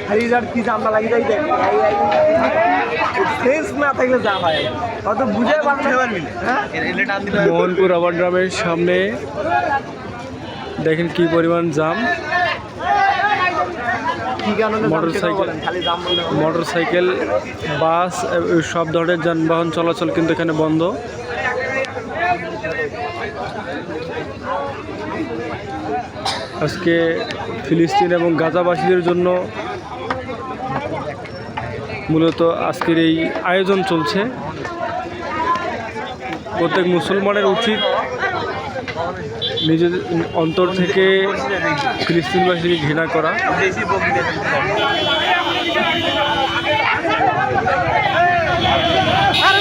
হারিজার কি জামটা লাগি যাই দেখ সেন্স না থাকলে যা হয় অত বুঝে পারবি হ্যাঁ মোহনপুর রাবার ড্রামের সামনে দেখেন কি পরিমাণ জাম। কি কারণে মোটরসাইকেল খালি জাম বললে মোটরসাইকেল বাস সব ধরনের যানবাহন চলাচল কিন্তু এখানে বন্ধ। আজকে ফিলিস্তিন এবং গাজাবাসীদের জন্য মূলত আজকের এই আয়োজন চলছে। প্রত্যেক মুসলমানের উচিত নিজের অন্তর থেকে ফিলিস্তিনবাসীকে ঘৃণা করা। আরে